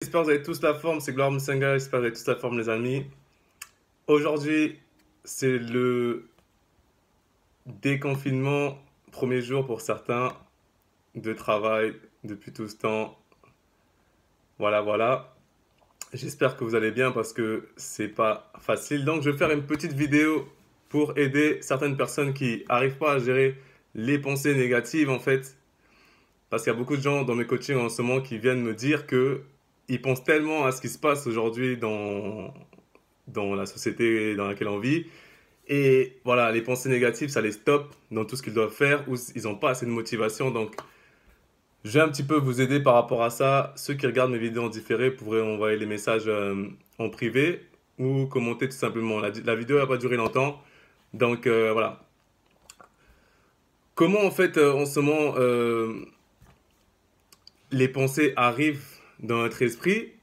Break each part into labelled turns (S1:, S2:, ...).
S1: J'espère que vous avez tous la forme, c'est Gloire Musenga, j'espère que vous avez tous la forme les amis. Aujourd'hui, c'est le déconfinement, premier jour pour certains de travail depuis tout ce temps. Voilà, voilà. J'espère que vous allez bien parce que c'est pas facile. Donc je vais faire une petite vidéo pour aider certaines personnes qui n'arrivent pas à gérer les pensées négatives en fait. Parce qu'il y a beaucoup de gens dans mes coachings en ce moment qui viennent me dire que ils pensent tellement à ce qui se passe aujourd'hui dans la société dans laquelle on vit. Et voilà, les pensées négatives, ça les stoppe dans tout ce qu'ils doivent faire ou ils n'ont pas assez de motivation. Donc, je vais un petit peu vous aider par rapport à ça. Ceux qui regardent mes vidéos en différé pourraient envoyer les messages en privé ou commenter tout simplement. La vidéo n'a pas duré longtemps. Donc, voilà. Comment en fait, en ce moment, les pensées arrivent dans notre esprit?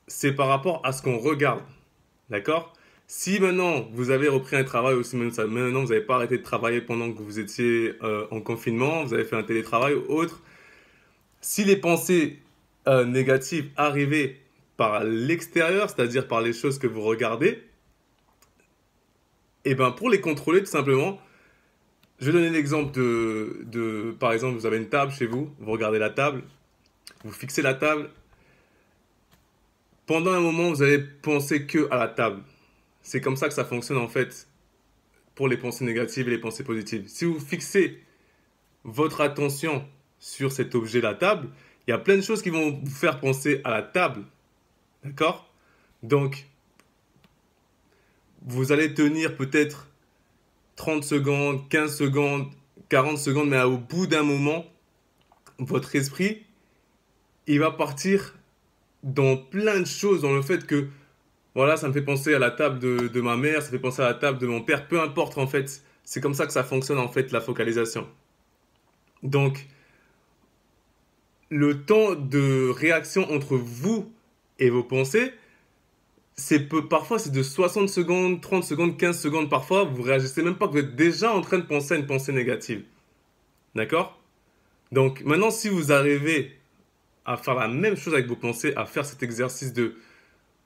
S1: C'est par rapport à ce qu'on regarde. D'accord? Si maintenant vous avez repris un travail ou si maintenant vous n'avez pas arrêté de travailler pendant que vous étiez en confinement, vous avez fait un télétravail ou autre, si les pensées négatives arrivaient par l'extérieur, c'est-à-dire par les choses que vous regardez, et ben pour les contrôler tout simplement, je vais donner l'exemple par exemple, vous avez une table chez vous, vous regardez la table, vous fixez la table, pendant un moment vous allez penser que à la table. C'est comme ça que ça fonctionne en fait pour les pensées négatives et les pensées positives. Si vous fixez votre attention sur cet objet, la table, il y a plein de choses qui vont vous faire penser à la table. D'accord? Donc, vous allez tenir peut-être 30 secondes, 15 secondes, 40 secondes, mais au bout d'un moment, votre esprit, il va partir dans plein de choses, dans le fait que, voilà, ça me fait penser à la table de ma mère, ça fait penser à la table de mon père, peu importe en fait. C'est comme ça que ça fonctionne en fait, la focalisation. Donc, le temps de réaction entre vous et vos pensées, parfois c'est de 60 secondes, 30 secondes, 15 secondes parfois, vous réagissez même pas que vous êtes déjà en train de penser à une pensée négative. D'accord? Donc maintenant si vous arrivez à faire la même chose avec vos pensées, à faire cet exercice de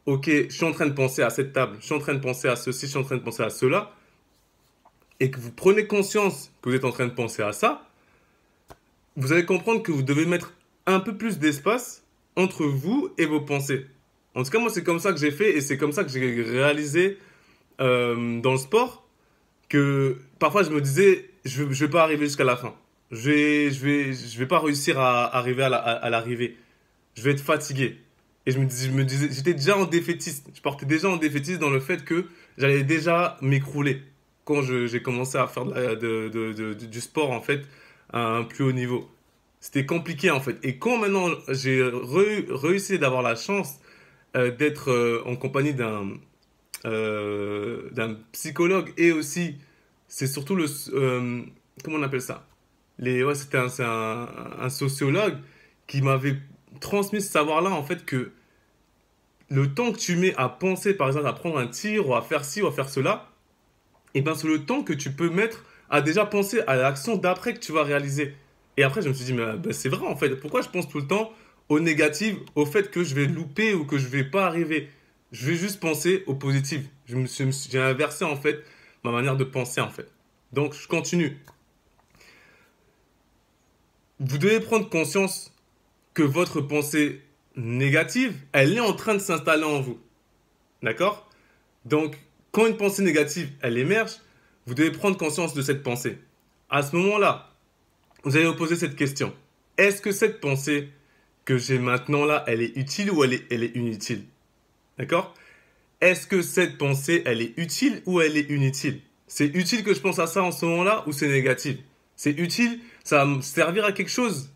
S1: OK, je suis en train de penser à cette table, je suis en train de penser à ceci, je suis en train de penser à cela, et que vous prenez conscience que vous êtes en train de penser à ça, vous allez comprendre que vous devez mettre un peu plus d'espace entre vous et vos pensées. En tout cas, moi, c'est comme ça que j'ai fait et c'est comme ça que j'ai réalisé dans le sport que parfois je me disais, je vais pas arriver jusqu'à la fin. Je vais pas réussir à arriver à l'arrivée. Je vais être fatigué. Et j'étais déjà en défaitiste. Je partais déjà en défaitiste dans le fait que j'allais déjà m'écrouler quand j'ai commencé à faire du sport en fait à un plus haut niveau. C'était compliqué en fait. Et quand maintenant j'ai réussi d'avoir la chance d'être en compagnie d'un psychologue et aussi, c'est surtout comment on appelle ça? Ouais, c'est un sociologue qui m'avait transmis ce savoir-là en fait que le temps que tu mets à penser par exemple à prendre un tir ou à faire ci ou à faire cela, et ben c'est le temps que tu peux mettre à déjà penser à l'action d'après que tu vas réaliser. Et après, je me suis dit, mais ben, c'est vrai en fait. Pourquoi je pense tout le temps au négatif, au fait que je vais louper ou que je vais pas arriver? Je vais juste penser au positif. J'ai inversé en fait ma manière de penser en fait. Donc, je continue. Vous devez prendre conscience que votre pensée négative, elle est en train de s'installer en vous. D'accord? Donc, quand une pensée négative, elle émerge, vous devez prendre conscience de cette pensée. À ce moment-là, vous allez vous poser cette question. Est-ce que cette pensée que j'ai maintenant là, elle est utile ou elle est inutile? D'accord? Est-ce que cette pensée, elle est utile ou elle est inutile? C'est utile que je pense à ça en ce moment-là ou c'est négatif? C'est utile, ça va me servir à quelque chose,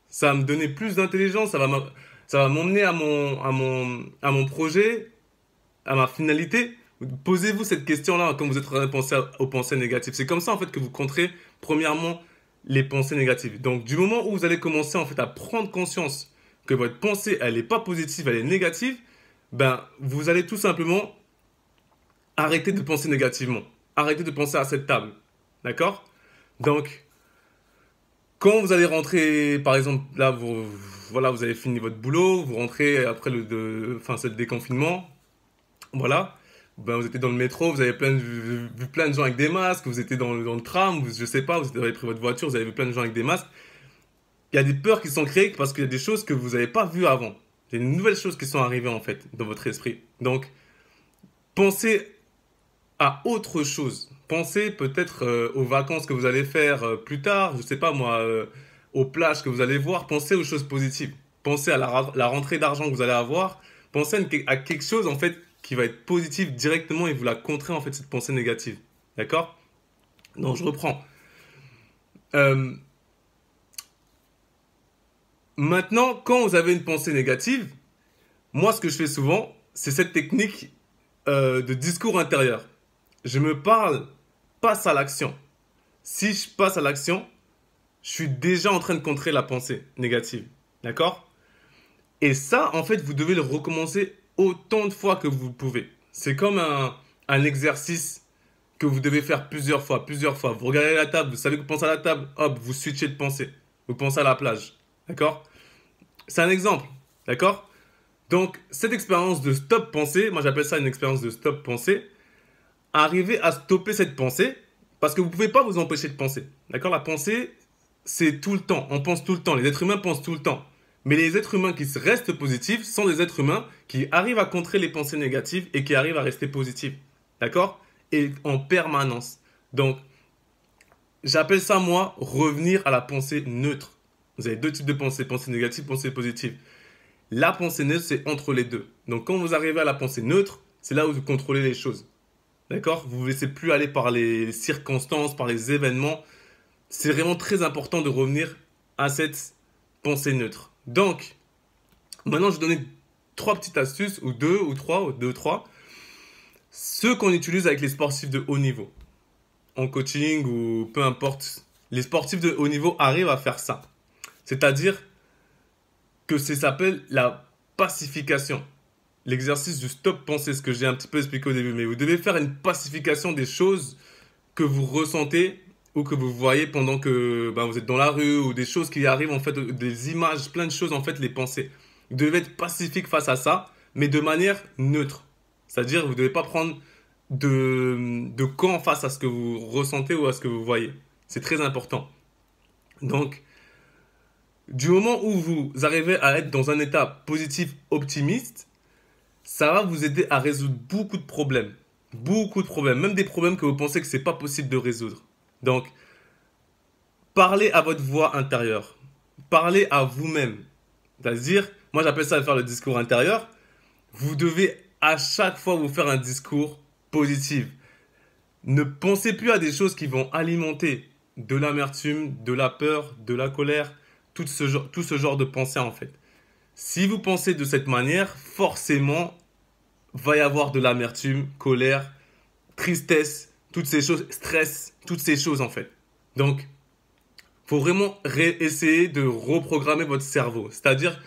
S1: ça va me donner plus d'intelligence, ça va m'emmener à mon projet, à ma finalité. Posez-vous cette question-là quand vous êtes en train de penser aux pensées négatives. C'est comme ça en fait que vous contrez premièrement les pensées négatives. Donc du moment où vous allez commencer en fait à prendre conscience que votre pensée elle n'est pas positive, elle est négative, ben vous allez tout simplement arrêter de penser négativement. Arrêtez de penser à cette table. D'accord? Donc quand vous allez rentrer, par exemple, là, voilà, vous avez fini votre boulot, vous rentrez après enfin, c'est le déconfinement, voilà. Ben, vous étiez dans le métro, vous avez vu plein de gens avec des masques, vous étiez dans le tram, je sais pas, vous avez pris votre voiture, vous avez vu plein de gens avec des masques. Il y a des peurs qui sont créées parce qu'il y a des choses que vous n'avez pas vues avant. Il y a de nouvelles choses qui sont arrivées en fait dans votre esprit. Donc, pensez à autre chose. Pensez peut-être aux vacances que vous allez faire plus tard, je sais pas moi, aux plages que vous allez voir. Pensez aux choses positives. Pensez à la rentrée d'argent que vous allez avoir. Pensez à quelque chose en fait qui va être positif directement et vous la contrez en fait cette pensée négative. D'accord? Donc je reprends. Euh, Maintenant, quand vous avez une pensée négative, moi ce que je fais souvent, c'est cette technique de discours intérieur. Je me parle, passe à l'action. Si je passe à l'action, je suis déjà en train de contrer la pensée négative. D'accord? Et ça, en fait, vous devez le recommencer autant de fois que vous pouvez. C'est comme un exercice que vous devez faire plusieurs fois, plusieurs fois. Vous regardez la table, vous savez que vous pensez à la table, hop, vous switchez de pensée. Vous pensez à la plage. D'accord? C'est un exemple. D'accord? Donc, cette expérience de stop pensée, moi j'appelle ça une expérience de stop pensée, arrivez à stopper cette pensée parce que vous ne pouvez pas vous empêcher de penser. D'accord? La pensée, c'est tout le temps. On pense tout le temps. Les êtres humains pensent tout le temps. Mais les êtres humains qui restent positifs sont des êtres humains qui arrivent à contrer les pensées négatives et qui arrivent à rester positifs. D'accord? Et en permanence. Donc, j'appelle ça, moi, revenir à la pensée neutre. Vous avez deux types de pensées, pensée négative, pensée positive. La pensée neutre, c'est entre les deux. Donc, quand vous arrivez à la pensée neutre, c'est là où vous contrôlez les choses. D'accord? Vous ne vous laissez plus aller par les circonstances, par les événements. C'est vraiment très important de revenir à cette pensée neutre. Donc, maintenant, je vais donner trois petites astuces, ou deux, trois, ceux qu'on utilise avec les sportifs de haut niveau, en coaching ou peu importe. Les sportifs de haut niveau arrivent à faire ça. C'est-à-dire que ça s'appelle la pacification. L'exercice du stop pensée, ce que j'ai un petit peu expliqué au début, mais vous devez faire une pacification des choses que vous ressentez ou que vous voyez pendant que vous êtes dans la rue ou des choses qui arrivent en fait, des images, plein de choses en fait, les pensées. Vous devez être pacifique face à ça, mais de manière neutre. C'est-à-dire vous ne devez pas prendre de camp face à ce que vous ressentez ou à ce que vous voyez. C'est très important. Donc, du moment où vous arrivez à être dans un état positif, optimiste, ça va vous aider à résoudre beaucoup de problèmes. Beaucoup de problèmes. Même des problèmes que vous pensez que c'est pas possible de résoudre. Donc, parlez à votre voix intérieure. Parlez à vous-même. C'est-à-dire, moi j'appelle ça faire le discours intérieur. Vous devez à chaque fois vous faire un discours positif. Ne pensez plus à des choses qui vont alimenter de l'amertume, de la peur, de la colère, tout ce genre de pensée en fait. Si vous pensez de cette manière, forcément, va y avoir de l'amertume, colère, tristesse, toutes ces choses, stress, toutes ces choses en fait. Donc, faut vraiment essayer de reprogrammer votre cerveau. C'est-à-dire,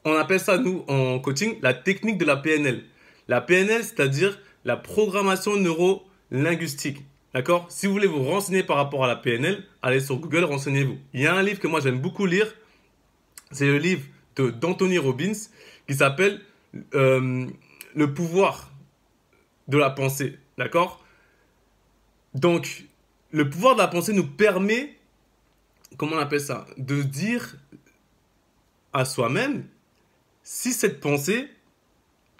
S1: on appelle ça, nous, en coaching, la technique de la PNL. La PNL, c'est-à-dire la programmation neuro-linguistique. D'accord? Si vous voulez vous renseigner par rapport à la PNL, allez sur Google, renseignez-vous. Il y a un livre que moi j'aime beaucoup lire, c'est le livre d'Anthony Robbins qui s'appelle Le pouvoir de la pensée. D'accord? Donc, le pouvoir de la pensée nous permet, comment on appelle ça, de dire à soi-même si cette pensée,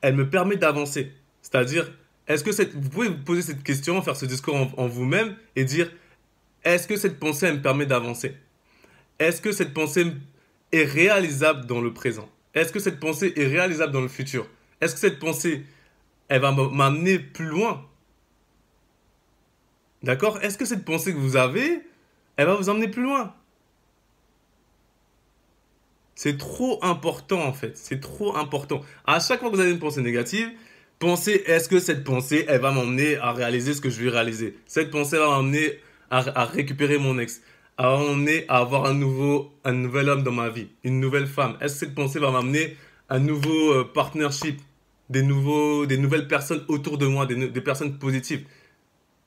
S1: elle me permet d'avancer. C'est-à-dire, vous pouvez vous poser cette question, faire ce discours en vous-même et dire, est-ce que cette pensée, elle me permet d'avancer? Est-ce que cette pensée est réalisable dans le présent? Est-ce que cette pensée est réalisable dans le futur? Est-ce que cette pensée, elle va m'amener plus loin? D'accord? Est-ce que cette pensée que vous avez, elle va vous emmener plus loin? C'est trop important en fait. C'est trop important. À chaque fois que vous avez une pensée négative, pensez est-ce que cette pensée, elle va m'emmener à réaliser ce que je veux réaliser? Cette pensée va m'emmener à récupérer mon ex, à m'emmener à avoir un nouvel homme dans ma vie, une nouvelle femme. Est-ce que cette pensée va m'amener un nouveau partnership, des nouvelles personnes autour de moi, des personnes positives?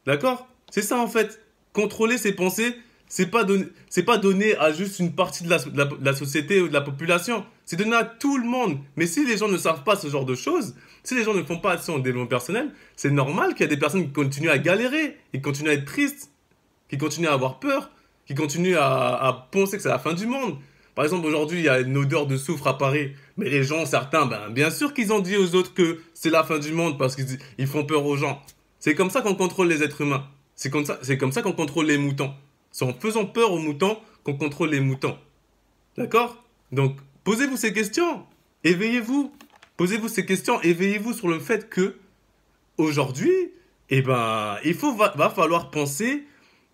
S1: D'accord? C'est ça en fait. Contrôler ses pensées, c'est pas donné à juste une partie de la société ou de la population. C'est donné à tout le monde. Mais si les gens ne savent pas ce genre de choses, si les gens ne font pas attention au développement personnel, c'est normal qu'il y a des personnes qui continuent à galérer, qui continuent à être tristes, qui continuent à avoir peur, qui continuent à penser que c'est la fin du monde. Par exemple, aujourd'hui, il y a une odeur de soufre à Paris. Mais les gens, certains, ben, bien sûr qu'ils ont dit aux autres que c'est la fin du monde parce qu'ils font peur aux gens. C'est comme ça qu'on contrôle les êtres humains. C'est comme ça qu'on contrôle les moutons. C'est en faisant peur aux moutons qu'on contrôle les moutons. D'accord? Donc, posez-vous ces questions. Éveillez-vous. Posez-vous ces questions. Éveillez-vous sur le fait que, aujourd'hui, eh ben, va falloir penser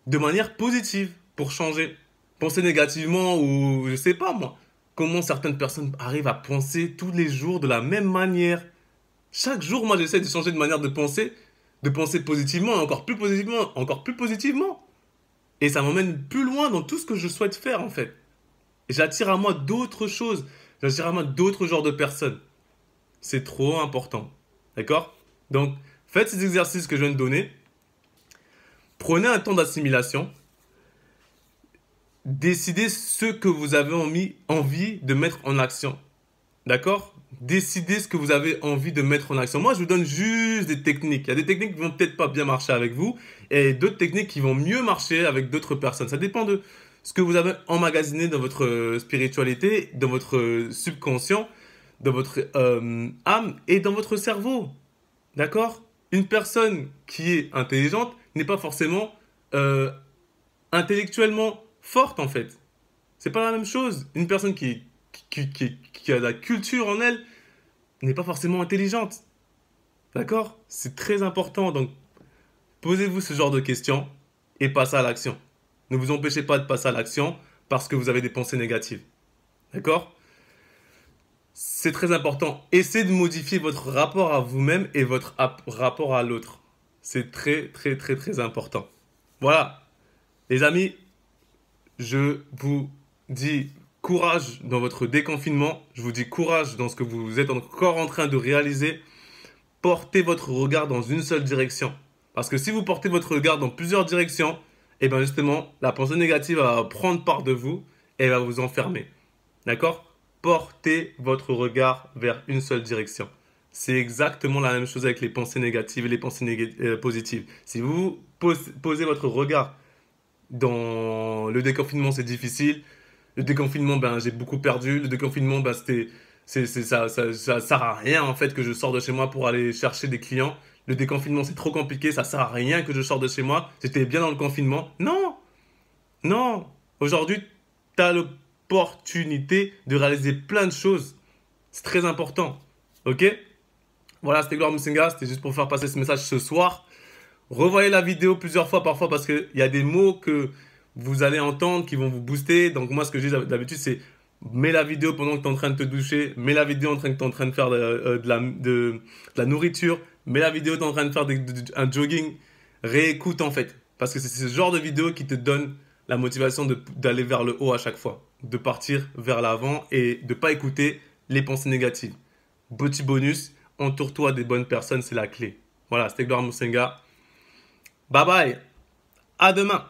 S1: de manière positive pour changer. Penser négativement ou je sais pas moi. Comment certaines personnes arrivent à penser tous les jours de la même manière. Chaque jour, moi, j'essaie de changer de manière de penser positivement, et encore plus positivement, encore plus positivement. Et ça m'emmène plus loin dans tout ce que je souhaite faire, en fait. Et j'attire à moi d'autres choses. J'attire à moi d'autres genres de personnes. C'est trop important. D'accord? Donc, faites ces exercices que je viens de donner. Prenez un temps d'assimilation. Décidez ce que vous avez envie de mettre en action. D'accord? Décidez ce que vous avez envie de mettre en action. Moi, je vous donne juste des techniques. Il y a des techniques qui vont peut-être pas bien marcher avec vous et d'autres techniques qui vont mieux marcher avec d'autres personnes. Ça dépend de ce que vous avez emmagasiné dans votre spiritualité, dans votre subconscient, dans votre âme et dans votre cerveau. D'accord? Une personne qui est intelligente n'est pas forcément intellectuellement forte en fait. C'est pas la même chose. Une personne qui a de la culture en elle n'est pas forcément intelligente. D'accord? C'est très important. Donc, posez-vous ce genre de questions et passez à l'action. Ne vous empêchez pas de passer à l'action parce que vous avez des pensées négatives. D'accord? C'est très important. Essayez de modifier votre rapport à vous-même et votre rapport à l'autre. C'est très, très, très, très important. Voilà. Les amis, je vous dis courage dans votre déconfinement. Je vous dis courage dans ce que vous êtes encore en train de réaliser. Portez votre regard dans une seule direction. Parce que si vous portez votre regard dans plusieurs directions, et bien justement, la pensée négative va prendre part de vous et va vous enfermer. D'accord? Portez votre regard vers une seule direction. C'est exactement la même chose avec les pensées négatives et les pensées positives. Si vous posez votre regard dans le déconfinement, c'est difficile. Le déconfinement, ben, j'ai beaucoup perdu. Le déconfinement, ben, ça sert à rien en fait que je sors de chez moi pour aller chercher des clients. Le déconfinement, c'est trop compliqué. Ça sert à rien que je sorte de chez moi. J'étais bien dans le confinement. Non, non. Aujourd'hui, tu as l'opportunité de réaliser plein de choses. C'est très important. Ok? Voilà, c'était Gloire Musinga. C'était juste pour faire passer ce message ce soir. Revoyez la vidéo plusieurs fois parfois parce qu'il y a des mots que vous allez entendre qui vont vous booster. Donc moi, ce que je dis d'habitude, c'est mets la vidéo pendant que tu es en train de te doucher, mets la vidéo en train que tu es en train de faire de la nourriture, mets la vidéo tu es en train de faire un jogging, réécoute en fait. Parce que c'est ce genre de vidéo qui te donne la motivation d'aller vers le haut à chaque fois, de partir vers l'avant et de ne pas écouter les pensées négatives. Petit bonus, entoure-toi des bonnes personnes, c'est la clé. Voilà, c'était Gloire Musinga. Bye bye, à demain.